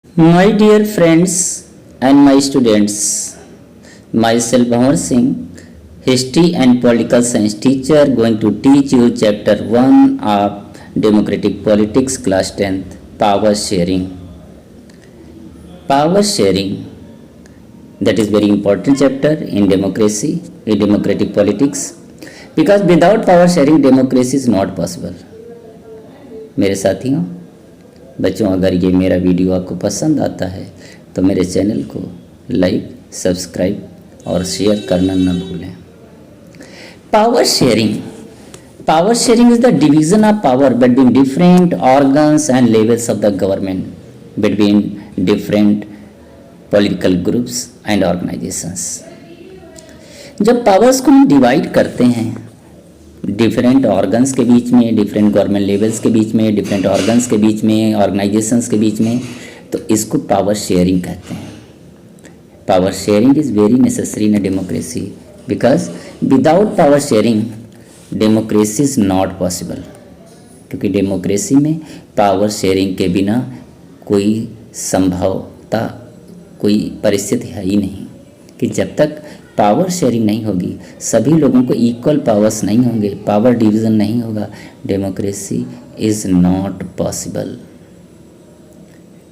My dear friends and my students, myself Bhavar Singh, History and Political Science teacher, going to teach you chapter 1 of Democratic Politics, class 10th, Power Sharing. Power sharing, that is very important chapter in democracy, in democratic politics, because without power sharing, democracy is not possible. मेरे साथियों, बच्चों, अगर ये मेरा video आपको पसंद आता है तो मेरे चैनल को लाइक, सब्सक्राइब और शेयर करना न भूलें। Power sharing is the division of power between different organs and levels of the government, between different political groups and organisations. जब पावर्स को हम डिवाइड करते हैं डिफरेंट ऑर्गन्स के बीच में, डिफरेंट गवर्नमेंट लेवल्स के बीच में, डिफरेंट ऑर्गन्स के बीच में, ऑर्गेनाइजेशंस के बीच में, तो इसको पावर शेयरिंग कहते हैं। Power sharing is very necessary in a democracy because without power sharing democracy is not possible. क्योंकि डेमोक्रेसी में पावर शेयरिंग के बिना कोई संभवता, कोई परिस्थिति है ही नहीं कि जब तक पावर शेयरिंग नहीं होगी, सभी लोगों को इक्वल पावर्स नहीं होंगे, पावर डिवीज़न नहीं होगा, डेमोक्रेसी इज़ नॉट पॉसिबल।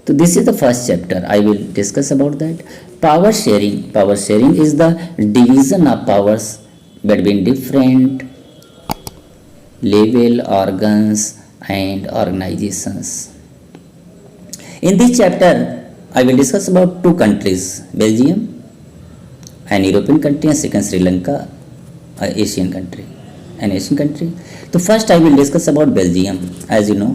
तो this is the first chapter, I will discuss about that. Power sharing is the division of powers between different level organs and organisations. In this chapter, I will discuss about two countries, Belgium, an European country, and second Sri Lanka, an Asian country. So first I will discuss about Belgium. As you know,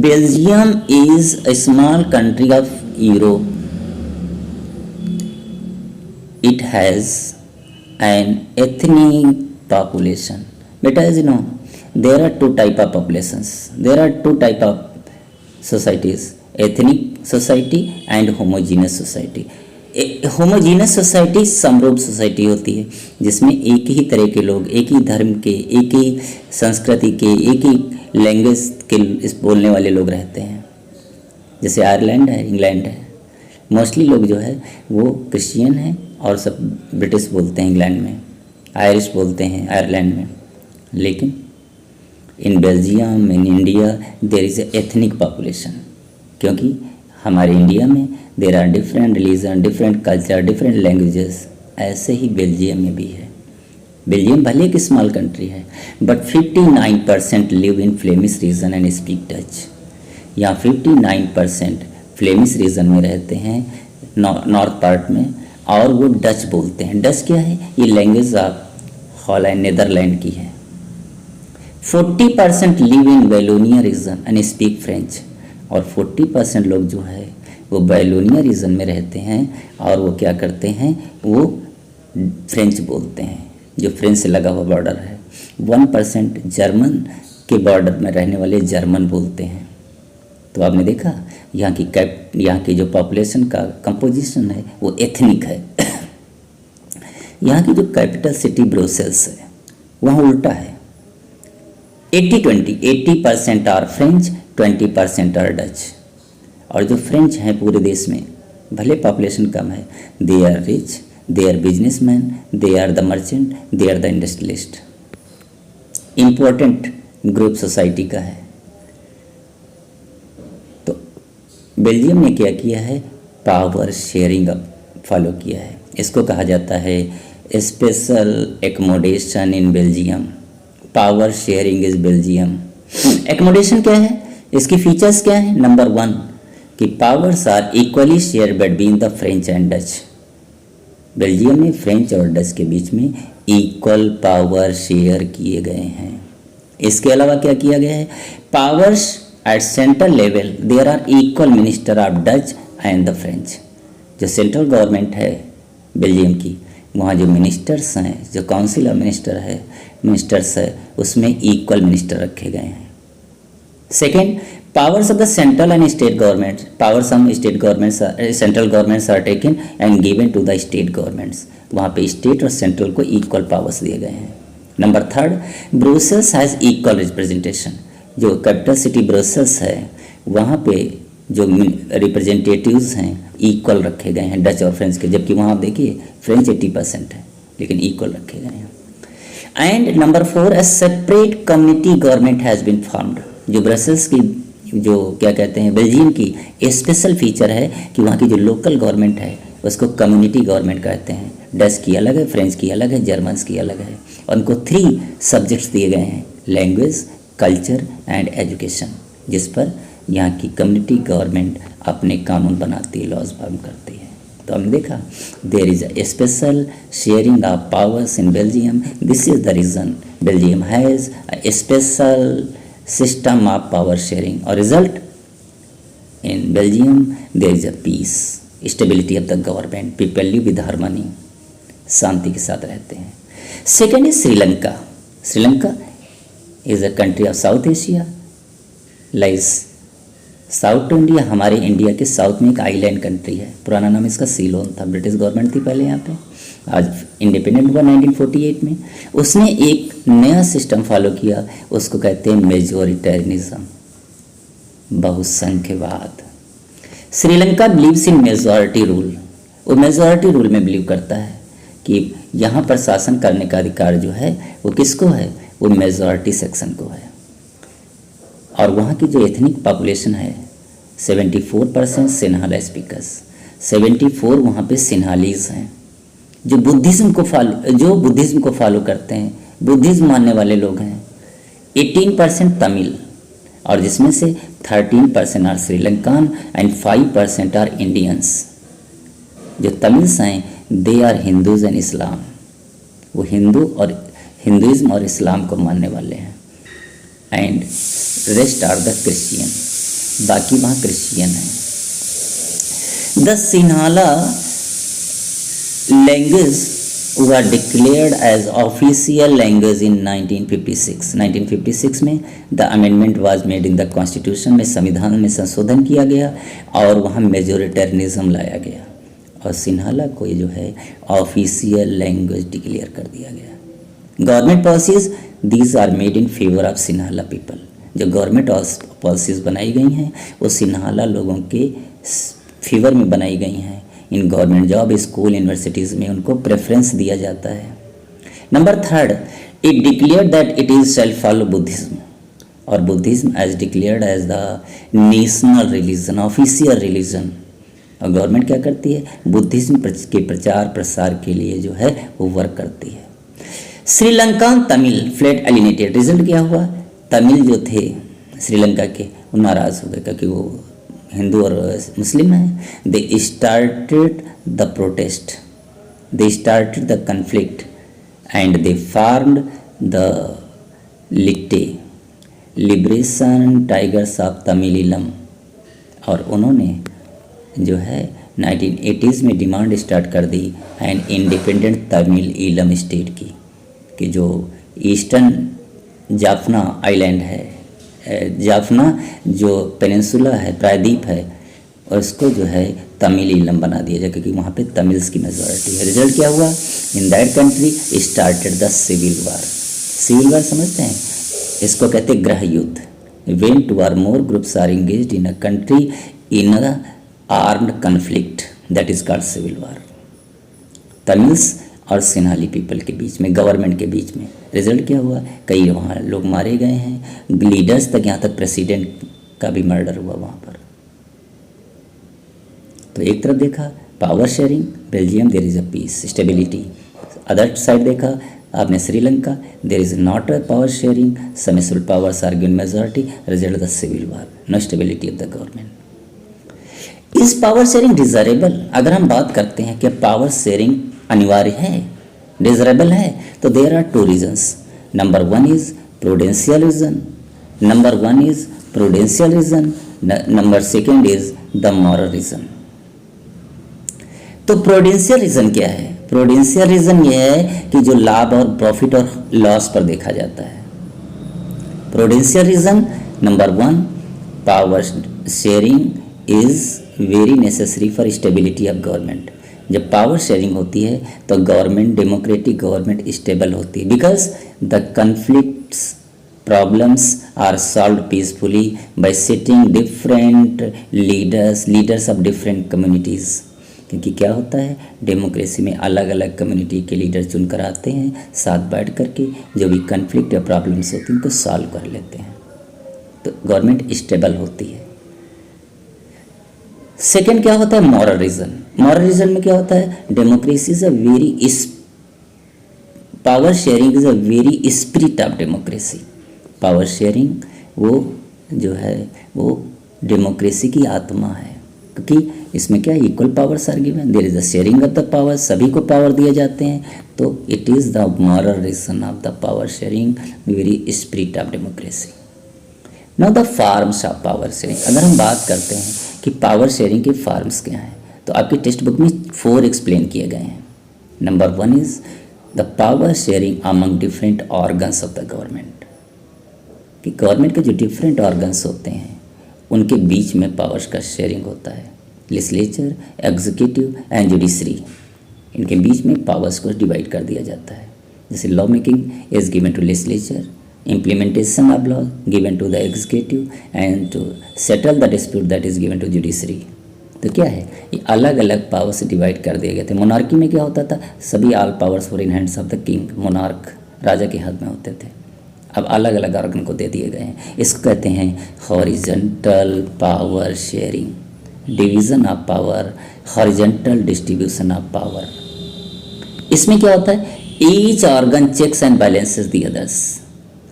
Belgium is a small country of Europe. It has an ethnic population. But as you know, there are two type of populations. There are two type of societies, ethnic society and homogeneous society. Homogeneous society समरूप society होती है जिसमें एक ही तरह के लोग, एक ही धर्म के, एक ही संस्कृति के, एक ही लैंग्वेज के इस बोलने वाले लोग रहते हैं। जैसे आयरलैंड है, इंग्लैंड है, मोस्टली लोग जो है वो क्रिश्चियन हैं और सब ब्रिटिश बोलते हैं इंग्लैंड में, आयरिश बोलते हैं आयरलैंड में। लेकिन in Belgium, in India there is a ethnic population, क्योंकि हमारे इंडिया में there are different religion, different culture, different languages, ऐसे ही बेल्जियम में भी है। बेल्जियम भले एक स्मॉल कंट्री है but 59% live in Flemish region and speak Dutch. यहाँ 59% फ्लेमिश रीजन में रहते हैं, नॉर्थ पार्ट में, और वो डच बोलते हैं। डच क्या है? ये लैंग्वेज ऑफ हॉलैंड, नीदरलैंड की है। 40% live in Wallonia region and speak French, और 40% लोग जो है वो बैलोनिया रीजन में रहते हैं और वो क्या करते हैं, वो फ्रेंच बोलते हैं, जो फ्रेंच से लगा हुआ बॉर्डर है। 1% जर्मन के बॉर्डर में रहने वाले जर्मन बोलते हैं। तो आपने देखा यहाँ की जो पॉपुलेशन का कंपोजिशन है वो एथनिक है। यहाँ की जो कैपिटल सिटी ब्रुसेल्स है वहाँ उल्टा है, 80-20, 80% आर फ्रेंच, 20% आर डच। और जो फ्रेंच हैं पूरे देश में, भले पॉपुलेशन कम है, they are rich, they are businessman, they are the merchant, they are the industrialist. Important group society का है। तो बेल्जियम ने क्या किया है? पावर शेयरिंग फॉलो किया है। इसको कहा जाता है special accommodation in Belgium. Power sharing is Belgium. Accommodation क्या है? इसकी फीचर्स क्या है? नंबर 1 कि powers are equally share between the French and Dutch. Belgium में फ्रेंच और डच के बीच में इक्वल पावर शेयर किए गए हैं। इसके अलावा क्या किया गया है? Powers at central level there are equal minister of Dutch and the French. जो सेंट्रल गवर्नमेंट है बेल्जियम की, वहाँ जो मिनिस्टर्स हैं, जो काउंसिल ऑफ मिनिस्टर्स है, उसमें इक्वल मिनिस्टर रखे गए हैं। Second, powers of the central and state governments, powers some state governments, central governments are taken and given to the state governments. वहाँ पे स्टेट और सेंट्रल को इक्वल पावर्स दिए गए हैं। Number 3, Brussels has equal representation. जो capital city Brussels है वहाँ पे जो रिप्रेजेंटेटिव्स हैं इक्वल रखे गए हैं डच और फ्रेंच के, जबकि वहाँ आप देखिए फ्रेंच 80% है लेकिन इक्वल रखे गए हैं। And number 4, a separate community government has been formed. जो ब्रसेल्स की जो क्या कहते हैं बेल्जियम की स्पेशल फीचर है कि वहाँ की जो लोकल गवर्नमेंट है उसको कम्युनिटी गवर्नमेंट कहते हैं। डच की अलग है, फ्रेंच की अलग है, जर्मन्स की अलग है, और उनको 3 सब्जेक्ट्स दिए गए हैं, लैंग्वेज, कल्चर एंड एजुकेशन, जिस पर यहाँ की कम्युनिटी गवर्नमेंट अपने कानून बनाती है, लॉज फॉर्म करती है। तो हमने देखा there is a special sharing of powers in Belgium, this is the reason Belgium has a special system of power sharing, और result in Belgium there is a peace, stability of the government, people live with harmony, शांति के साथ रहते हैं। Second is Sri Lanka. Sri Lanka is a country of south Asia, lies south to India, हमारे India के south में एक आइलैंड कंट्री है। पुराना नाम इसका सीलोन था, ब्रिटिश गवर्नमेंट थी पहले यहाँ पे, आज इंडिपेंडेंट हुआ 1948 में। उसने एक नया सिस्टम फॉलो किया, उसको कहते हैं मेजोरिटेरियनिज्म, बहुसंख्यवाद। Sri Lanka believes in majority rule, वो मेजॉरिटी रूल में बिलीव करता है कि यहाँ पर शासन करने का अधिकार जो है वो किसको है, वो मेजॉरिटी सेक्शन को है। और वहाँ की जो एथनिक पॉपुलेशन है 74% सिन्हाला स्पीकर्स, 74 वहाँ पे सिन्हालीज हैं जो बुद्धिज़्म को फॉलो करते हैं, बुद्धिज़्म मानने वाले लोग हैं। 18% तमिल, और जिसमें से 13% are Sri Lankan and 5% are Indians. जो तमिल्स हैं they are Hindus and Islam, वो हिंदुइज्म और इस्लाम को मानने वाले हैं। And rest are the Christian, बाकी वहाँ क्रिश्चियन हैं। The Sinhala language were declared as official language in 1956। 1956 में the amendment was made in the constitution, में संविधान में संशोधन किया गया और वहाँ मेजोरिटेरियनिज्म लाया गया और सिन्हाला को ये जो है ऑफिशियल लैंग्वेज डिक्लेयर कर दिया गया। Government policies these are made in favour of Sinhala people. जो गवर्नमेंट पॉलिसीज़ बनाई गई हैं वो सिन्हाला लोगों के फेवर में बनाई गई हैं। इन गवर्नमेंट जॉब, स्कूल, यूनिवर्सिटीज़ में उनको प्रेफरेंस दिया जाता है। Number 3, it declared that it is shall follow Buddhism, और Buddhism as declared as the national religion, official religion. और गवर्नमेंट क्या करती है, बुद्धिज़्म के प्रचार प्रसार के लिए जो है वो वर्क करती है। Sri Lanka Tamil flat alienated, result क्या हुआ, तमिल जो थे श्रीलंका के वो नाराज़ हो गए क्योंकि वो हिंदू और मुस्लिम हैं। They started the protest, they started the conflict and they formed the LTTE, liberation tigers of Tamil Eelam. और उन्होंने जो है 1980s में डिमांड स्टार्ट कर दी and independent Tamil Eelam state की, कि जो ईस्टर्न जाफना आइलैंड है, जाफना जो पेनिनसुला है, प्रायद्वीप है, और उसको जो है तमिल ईलम बना दिया जाए क्योंकि वहाँ पे तमिल्स की मेजॉरिटी है। रिजल्ट क्या हुआ, in that country started the civil war. Civil war समझते हैं, इसको कहते हैं गृह युद्ध। When 2 or more groups are engaged in a country in a armed conflict, that is called civil war। Tamils और सिन्हाली पीपल के बीच में, गवर्नमेंट के बीच में। रिजल्ट क्या हुआ, कई वहाँ लोग मारे गए हैं, लीडर्स तक, यहाँ तक प्रेसिडेंट का भी मर्डर हुआ वहाँ पर। तो एक तरफ देखा power sharing, Belgium there is a peace, stability. Other side देखा आपने Sri Lanka, there is not a power sharing, समिसल powers are given majority, result the civil war, no stability of the government. Is power sharing desirable? अगर हम बात करते हैं कि power sharing अनिवार्य है, डिजरेबल है, तो there are 2 reasons. Number 1 is prudential reason, number 2 is the moral reason. तो प्रूडेंशियल रीजन क्या है? प्रूडेंशियल रीजन ये है कि जो लाभ और प्रॉफिट और लॉस पर देखा जाता है। Prudential reason number 1, power sharing is very necessary for stability of government. जब पावर शेयरिंग होती है तो गवर्नमेंट, डेमोक्रेटिक गवर्नमेंट स्टेबल होती है, because the conflicts Problems are solved peacefully by setting different leaders of different communities. क्योंकि क्या होता है, डेमोक्रेसी में अलग अलग कम्युनिटी के लीडर चुनकर आते हैं, साथ बैठ करके जो भी कन्फ्लिक्ट या प्रॉब्लम्स होती हैं उनको सॉल्व कर लेते हैं, तो गवर्नमेंट स्टेबल होती है। सेकेंड क्या होता है, मॉरल रीजन। मॉरल रीजन में क्या होता है, democracy is a very power sharing is a very spirit of democracy. Power sharing वो जो है वो डेमोक्रेसी की आत्मा है, क्योंकि इसमें क्या equal powers are given, there is a sharing of the power, सभी को पावर दिए जाते हैं, तो it is the moral reason of the power sharing, very spirit of democracy. Now the forms of power sharing. अगर हम बात करते हैं कि पावर शेयरिंग के फॉर्म्स क्या हैं, तो आपकी टेक्स्ट बुक में 4 एक्सप्लेन किए गए हैं। Number 1 is the power sharing among different organs of the government, कि गवर्नमेंट के जो डिफरेंट ऑर्गन्स होते हैं उनके बीच में पावर्स का शेयरिंग होता है। लेजिस्लेचर, एग्जीक्यूटिव एंड जुडिशरी, इनके बीच में पावर्स को डिवाइड कर दिया जाता है। जैसे law making is given to legislature, implementation of law given to the executive and to settle the dispute that is given to judiciary। तो क्या है, ये अलग अलग पावर से डिवाइड कर दिए गए थे। मोनार्की में क्या होता था, सभी all powers were in hands of the king, monarch राजा के हाथ में होते थे। अब अलग अलग ऑर्गन को दे दिए गए हैं। इसको कहते हैं horizontal power sharing, division of power, horizontal distribution of power. इसमें क्या होता है, each organ checks and balances the others.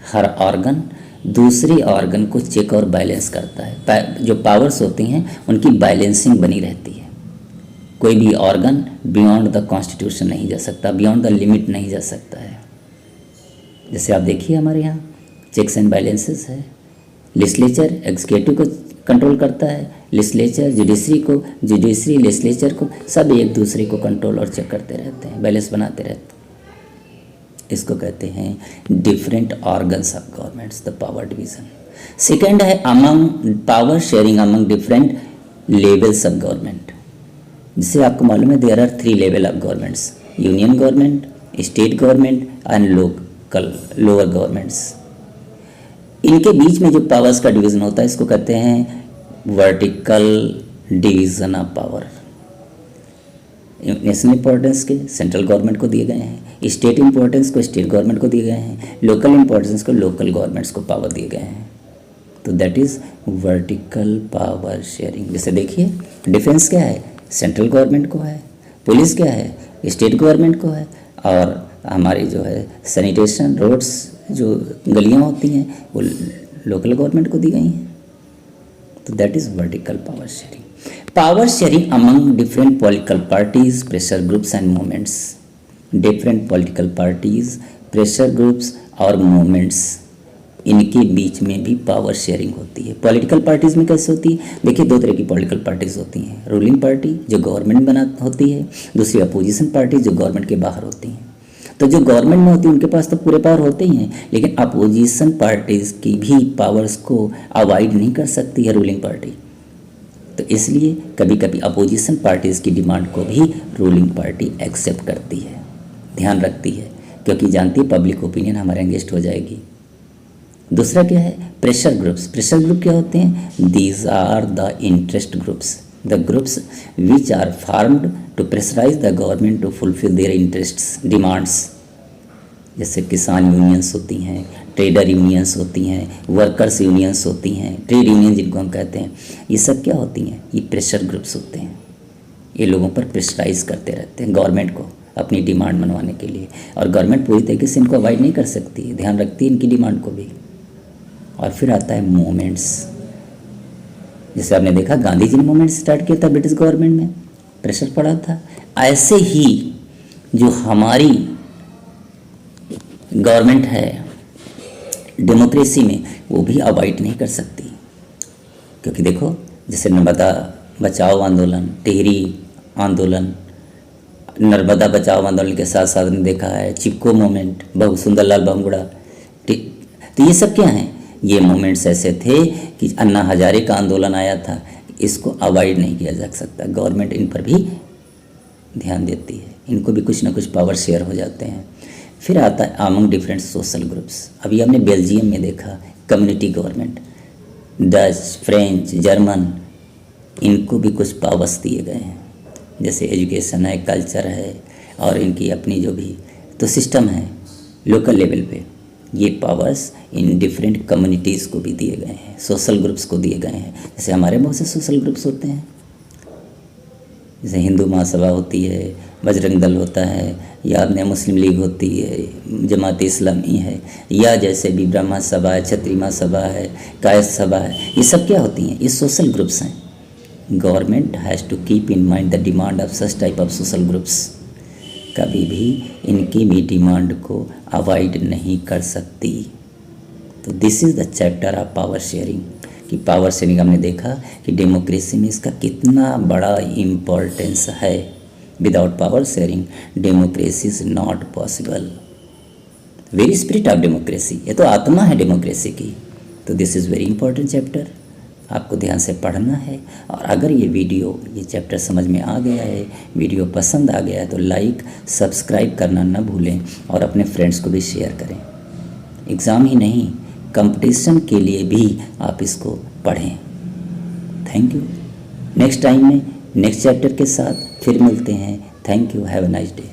हर ऑर्गन दूसरे ऑर्गन को चेक और बैलेंस करता है। जो पावर्स होती हैं उनकी बैलेंसिंग बनी रहती है। कोई भी ऑर्गन बियॉन्ड द कॉन्स्टिट्यूशन नहीं जा सकता, बियॉन्ड द लिमिट नहीं जा सकता है। जैसे आप देखिए हमारे यहाँ चेक्स एंड बैलेंसेस है। लेजिस्लेचर एग्जीक्यूटिव को कंट्रोल करता है, लेजिस्लेचर जुडिशरी को, जुडिशरी लेजिस्लेचर को, सब एक दूसरे को कंट्रोल और चेक करते रहते हैं, बैलेंस बनाते रहते हैं। इसको कहते हैं different organs of governments, the power division. Second है among power sharing among different levels of government. जिससे आपको मालूम है there are 3 level of governments, union government, state government and local lower governments. इनके बीच में जो पावर्स का डिवीजन होता है इसको कहते हैं vertical division of power. National importance के सेंट्रल गवर्नमेंट को दिए गए हैं, स्टेट इंपॉर्टेंस को स्टेट गवर्नमेंट को दिए गए हैं, लोकल इंपॉर्टेंस को लोकल गवर्नमेंट्स को पावर दिए गए हैं। तो that is vertical power sharing. जैसे देखिए डिफेंस क्या है, सेंट्रल गवर्नमेंट को है, पुलिस क्या है, स्टेट गवर्नमेंट को है, और हमारी जो है सैनिटेशन रोड्स जो गलियाँ होती हैं वो लोकल गवर्नमेंट को दी गई हैं। तो that is vertical power sharing. Power sharing among different political parties, pressure groups and movements. Different political parties, pressure groups और मूवमेंट्स, इनके बीच में भी पावर शेयरिंग होती है। पॉलिटिकल पार्टीज़ में कैसे होती है, देखिए 2 तरह की पॉलिटिकल पार्टीज़ होती हैं। रूलिंग पार्टी जो गवर्नमेंट बना होती है, दूसरी अपोजिशन पार्टी जो गवर्नमेंट के बाहर होती हैं। तो जो गवर्नमेंट में होती है उनके पास तो पूरे पावर होते ही हैं, लेकिन अपोजिशन पार्टीज़ की भी पावर्स को अवॉइड नहीं कर सकती है रूलिंग पार्टी। तो इसलिए कभी कभी अपोजिशन पार्टीज़ की डिमांड को भी रूलिंग पार्टी एक्सेप्ट करती है, ध्यान रखती है, क्योंकि जानती है पब्लिक ओपिनियन हमारे अगेंस्ट हो जाएगी। दूसरा क्या है, प्रेशर ग्रुप्स। प्रेशर ग्रुप क्या होते हैं, these are the interest groups, the groups which are formed to pressurise the government to fulfil their interests demands. जैसे किसान यूनियंस होती हैं, ट्रेडर यूनियंस होती हैं, वर्कर्स यूनियंस होती हैं, ट्रेड यूनियन जिनको हम कहते हैं, ये सब क्या होती हैं, ये प्रेशर ग्रुप्स होते हैं। ये लोगों पर प्रेशराइज करते रहते हैं गवर्नमेंट को अपनी डिमांड मनवाने के लिए, और गवर्नमेंट पूरी तरीके से इनको अवॉइड नहीं कर सकती, ध्यान रखती है इनकी डिमांड को भी। और फिर आता है मूवमेंट्स। जैसे आपने देखा गांधी जी ने मूवमेंट स्टार्ट किया था, ब्रिटिश गवर्नमेंट में प्रेशर पड़ा था। ऐसे ही जो हमारी गवर्नमेंट है डेमोक्रेसी में, वो भी अवॉइड नहीं कर सकती, क्योंकि देखो जैसे नर्मदा बचाओ आंदोलन, टिहरी आंदोलन, नर्मदा बचाओ आंदोलन के साथ साथ ने देखा है चिपको मूवमेंट, बहु सुंदरलाल बहुगुणा। तो ये सब क्या हैं, ये मूवमेंट्स ऐसे थे कि अन्ना हजारे का आंदोलन आया था, इसको अवॉइड नहीं किया जा सकता। गवर्नमेंट इन पर भी ध्यान देती है, इनको भी कुछ ना कुछ पावर शेयर हो जाते हैं। फिर आता है अमंग डिफरेंट सोशल ग्रुप्स। अभी हमने बेल्जियम में देखा community government, Dutch, French, German, इनको भी कुछ पावर्स दिए गए हैं, जैसे एजुकेशन है, कल्चर है और इनकी अपनी जो भी तो सिस्टम है लोकल लेवल पे। ये पावर्स इन डिफरेंट कम्युनिटीज़ को भी दिए गए हैं, सोशल ग्रुप्स को दिए गए हैं। जैसे हमारे बहुत से सोशल ग्रुप्स होते हैं, जैसे हिंदू महासभा होती है, बजरंग दल होता है, या अपने मुस्लिम लीग होती है, जमात इस्लामी है, या जैसे भी ब्रह्मा सभा है, क्षत्रिय महासभा है, कायस्थ सभा है, ये सब क्या होती हैं? ये सोशल ग्रुप्स हैं। Government has to keep in mind the demand of such type of social groups. कभी भी इनकी भी डिमांड को अवॉइड नहीं कर सकती। तो this is the chapter of power sharing, कि पावर शेयरिंग हमने देखा कि डेमोक्रेसी में इसका कितना बड़ा इम्पोर्टेंस है। Without power sharing democracy is not possible. Very spirit of democracy, ये तो आत्मा है डेमोक्रेसी की। तो this is very important chapter, आपको ध्यान से पढ़ना है। और अगर ये चैप्टर समझ में आ गया है, वीडियो पसंद आ गया है, तो लाइक सब्सक्राइब करना न भूलें और अपने फ्रेंड्स को भी शेयर करें। एग्ज़ाम ही नहीं, कंपटीशन के लिए भी आप इसको पढ़ें। Thank you. नेक्स्ट टाइम में नेक्स्ट चैप्टर के साथ फिर मिलते हैं। Thank you. Have a nice day.